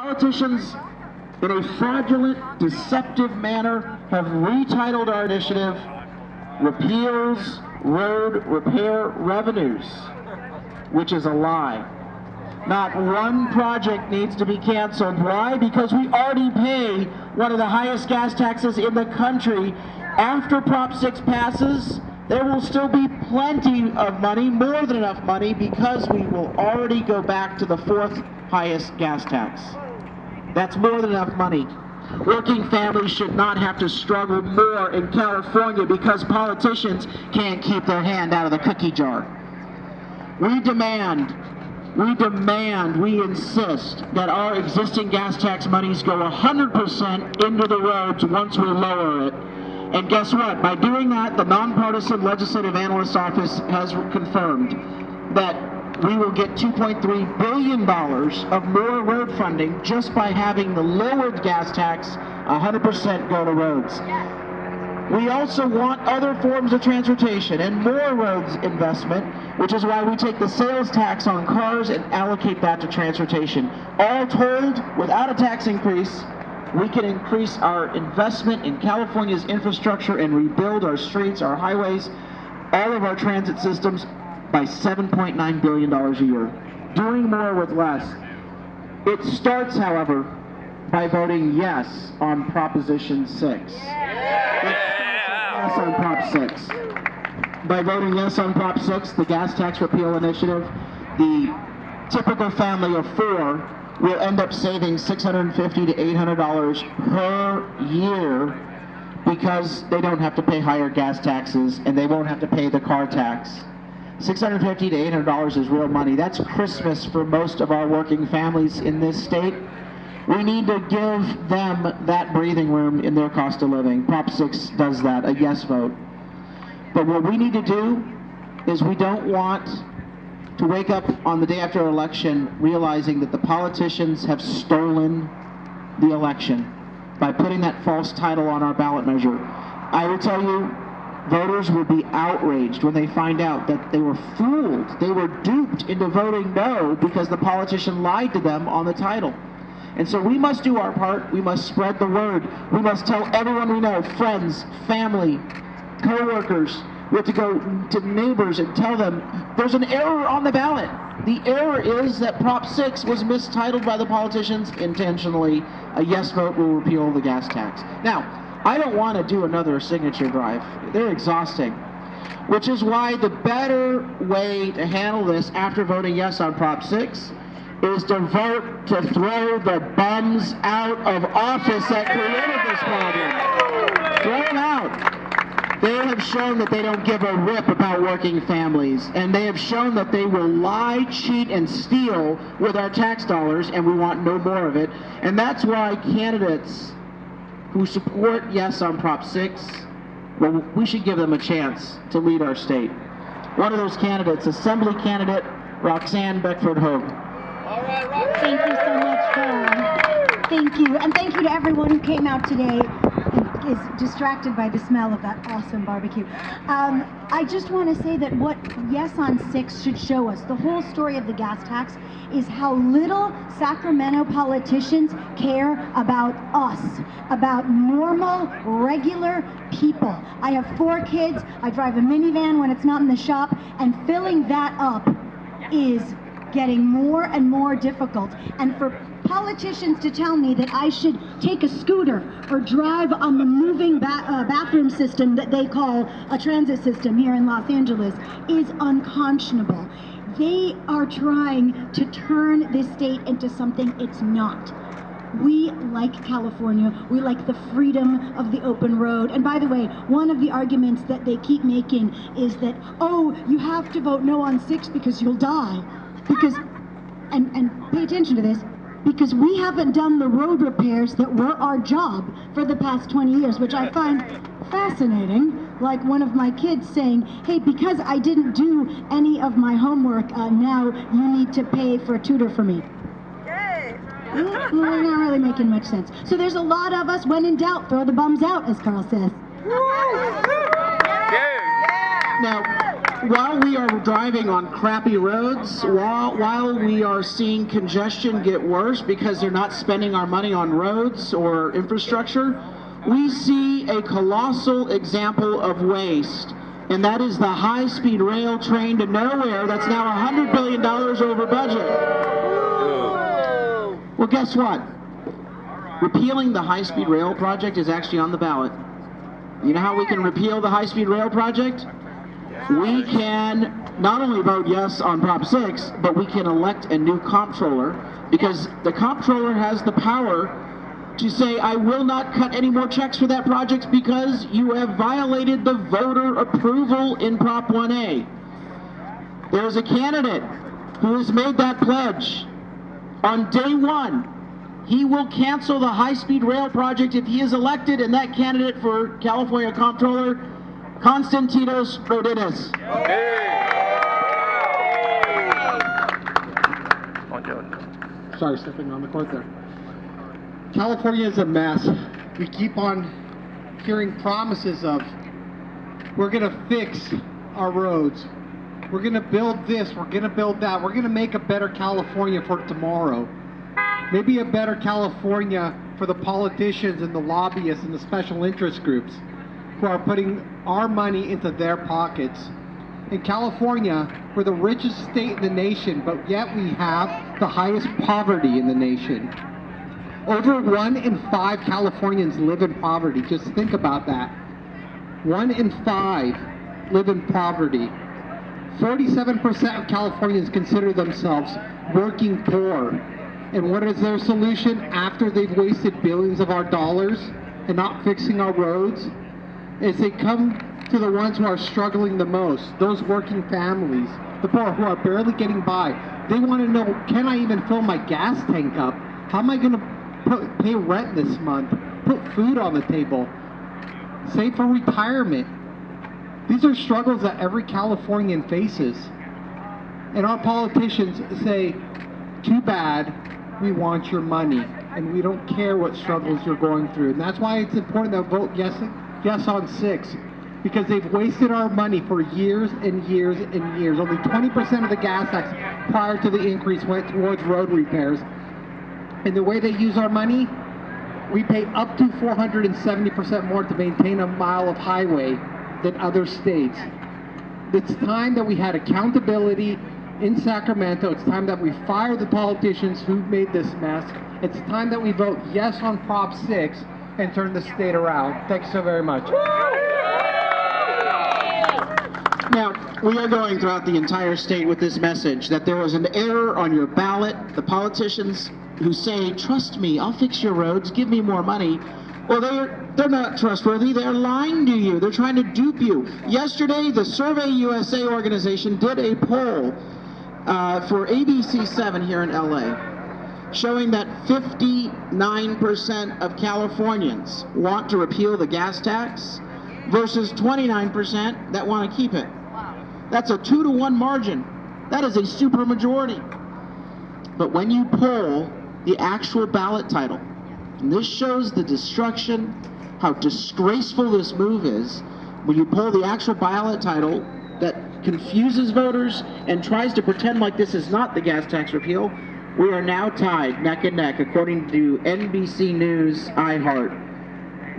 Politicians, in a fraudulent, deceptive manner, have retitled our initiative Repeals Road Repair Revenues, which is a lie. Not one project needs to be canceled. Why? Because we already pay one of the highest gas taxes in the country. After Prop 6 passes, there will still be plenty of money, more than enough money, because we will already go back to the 4th highest gas tax. That's more than enough money. Working families should not have to struggle more in California because politicians can't keep their hand out of the cookie jar. We demand, we insist that our existing gas tax monies go 100% into the roads once we lower it. And guess what? By doing that, the Nonpartisan Legislative Analyst Office has confirmed that we will get $2.3 billion of more road funding just by having the lowered gas tax 100% go to roads. We also want other forms of transportation and more roads investment, which is why we take the sales tax on cars and allocate that to transportation. All told, without a tax increase, we can increase our investment in California's infrastructure and rebuild our streets, our highways, all of our transit systems by $7.9 billion a year. Doing more with less. It starts, however, by voting yes on Proposition 6. Yes on Prop 6. By voting yes on Prop 6, the gas tax repeal initiative, the typical family of 4 will end up saving $650 to $800 per year because they don't have to pay higher gas taxes and they won't have to pay the car tax. $650 to $800 is real money. That's Christmas for most of our working families in this state. We need to give them that breathing room in their cost of living. Prop 6 does that, a yes vote. But what we need to do is we don't want to wake up on the day after election realizing that the politicians have stolen the election by putting that false title on our ballot measure. I will tell you, voters will be outraged when they find out that they were fooled, they were duped into voting no because the politician lied to them on the title. And so we must do our part. We must spread the word. We must tell everyone we know, friends, family, co-workers. We have to go to neighbors and tell them there's an error on the ballot. The error is that Prop 6 was mistitled by the politicians intentionally. A yes vote will repeal the gas tax. Now, I don't want to do another signature drive. They're exhausting. Which is why the better way to handle this after voting yes on Prop 6 is to vote to throw the bums out of office that created this problem. Throw them out. They have shown that they don't give a rip about working families, and they have shown that they will lie, cheat, and steal with our tax dollars, and we want no more of it. And that's why candidates who support yes on Prop 6, well, we should give them a chance to lead our state. One of those candidates, Assembly candidate Roxanne Beckford-Hogue. All right, Roxanne. Thank you so much, Carl. Thank you, and thank you to everyone who came out today and is distracted by the smell of that awesome barbecue. I just want to say that what yes on 6 should show us, the whole story of the gas tax, is how little Sacramento politicians care about us, about normal, regular people. I have 4 kids, I drive a minivan when it's not in the shop, and filling that up is getting more and more difficult. And for politicians to tell me that I should take a scooter or drive on the moving bathroom system that they call a transit system here in Los Angeles is unconscionable. They are trying to turn this state into something it's not. We like California. We like the freedom of the open road. And by the way, one of the arguments that they keep making is that, oh, you have to vote no on 6 because you'll die. Because, and pay attention to this, because we haven't done the road repairs that were our job for the past 20 years, which I find fascinating. Like one of my kids saying, hey, because I didn't do any of my homework, now you need to pay for a tutor for me. Well, not really making much sense. So there's a lot of us, when in doubt, throw the bums out, as Carl says. Now, while we are driving on crappy roads, while we are seeing congestion get worse because they're not spending our money on roads or infrastructure, we see a colossal example of waste, and that is the high-speed rail train to nowhere that's now $100 billion over budget. Well, guess what? Repealing the high-speed rail project is actually on the ballot. You know how we can repeal the high-speed rail project? We can not only vote yes on Prop 6, but we can elect a new comptroller, because the comptroller has the power to say, I will not cut any more checks for that project because you have violated the voter approval in Prop 1A. There's a candidate who has made that pledge. On day one, he will cancel the high-speed rail project if he is elected, and that candidate for California comptroller, Constantinos Rodriguez. Sorry, stepping on the court there. California is a mess. We keep on hearing promises of, we're going to fix our roads. We're going to build this, we're going to build that. We're going to make a better California for tomorrow. Maybe a better California for the politicians and the lobbyists and the special interest groups who are putting our money into their pockets. In California, we're the richest state in the nation, but yet we have the highest poverty in the nation. Over 1 in 5 Californians live in poverty. Just think about that. 1 in 5 live in poverty. 47% of Californians consider themselves working poor. And what is their solution after they've wasted billions of our dollars and not fixing our roads? Is they come to the ones who are struggling the most, those working families, the poor who are barely getting by. They want to know, can I even fill my gas tank up? How am I going to pay rent this month? Put food on the table? Save for retirement? These are struggles that every Californian faces. And our politicians say, too bad, we want your money, and we don't care what struggles you're going through. And that's why it's important to vote yes on 6, because they've wasted our money for years and years and years. Only 20% of the gas tax prior to the increase went towards road repairs. And the way they use our money, we pay up to 470% more to maintain a mile of highway than other states. It's time that we had accountability in Sacramento. It's time that we fire the politicians who made this mess. It's time that we vote yes on Prop 6 and turn the state around. Thanks so very much. Now, we are going throughout the entire state with this message that there was an error on your ballot. The politicians who say, trust me, I'll fix your roads, give me more money. Well, they're not trustworthy. They're lying to you. They're trying to dupe you. Yesterday, the Survey USA organization did a poll for ABC7 here in LA, showing that 59% of Californians want to repeal the gas tax versus 29% that want to keep it. That's a 2-to-1 margin. That is a supermajority. But when you poll the actual ballot title, and this shows the destruction, how disgraceful this move is, when you poll the actual ballot title that confuses voters and tries to pretend like this is not the gas tax repeal, we are now tied neck and neck, according to NBC News iHeart.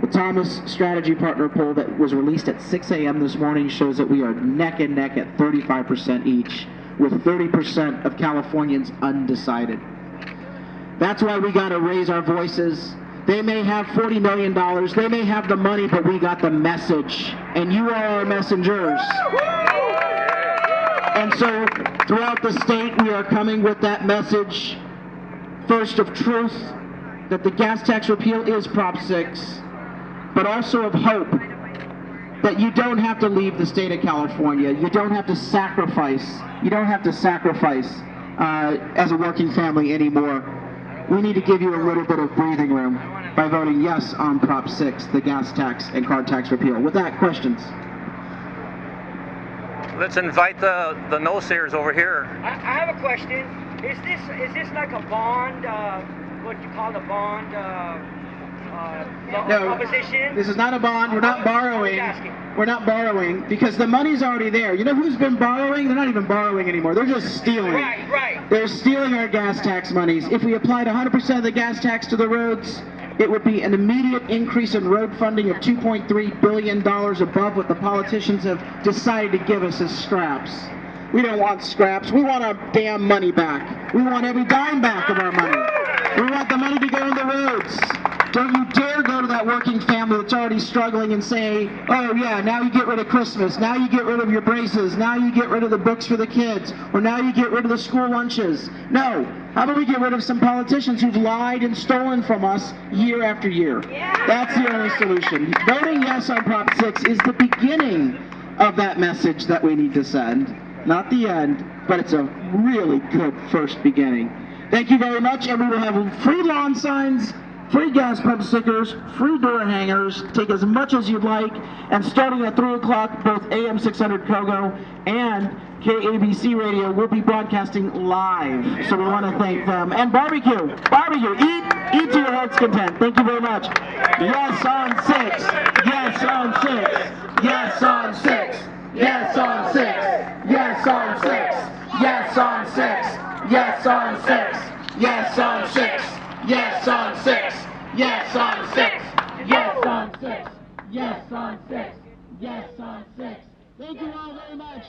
The Thomas Strategy Partner poll that was released at 6 a.m. this morning shows that we are neck and neck at 35% each, with 30% of Californians undecided. That's why we got to raise our voices. They may have $40 million, they may have the money, but we got the message, and you are our messengers. And so throughout the state, we are coming with that message, first of truth, that the gas tax repeal is Prop 6, but also of hope, that you don't have to leave the state of California. You don't have to sacrifice. You don't have to sacrifice as a working family anymore. We need to give you a little bit of breathing room by voting yes on Prop 6, the gas tax and car tax repeal. With that, questions? Let's invite the no-sayers over here. I have a question. Is this like a bond, what you call a bond No, proposition? this is not a bond. We're not borrowing. We're not borrowing because the money's already there. You know who's been borrowing? They're not even borrowing anymore. They're just stealing. Right. They're stealing our gas tax monies. If we applied 100% of the gas tax to the roads, it would be an immediate increase in road funding of $2.3 billion above what the politicians have decided to give us as scraps. We don't want scraps. We want our damn money back. We want every dime back of our money. We want the money to go on the roads. Don't you dare go to that working family that's already struggling and say, oh yeah, now you get rid of Christmas, now you get rid of your braces, now you get rid of the books for the kids, or now you get rid of the school lunches. No. How about we get rid of some politicians who've lied and stolen from us year after year? That's the only solution. Voting yes on Prop 6 is the beginning of that message that we need to send. Not the end, but it's a really good first beginning. Thank you very much, and we will have free lawn signs, free gas pump stickers, free door hangers. Take as much as you'd like, and starting at 3 o'clock, both AM 600 Kogo and KABC Radio will be broadcasting live, so we want to thank them. And barbecue, eat to your heart's content. Thank you very much. Yes on 6, yes on 6, yes on 6, yes on 6, yes on 6, yes on 6, yes on 6, yes on 6, yes on 6, yes on 6, yes on 6, yes on 6, yes on 6. Thank you all very much.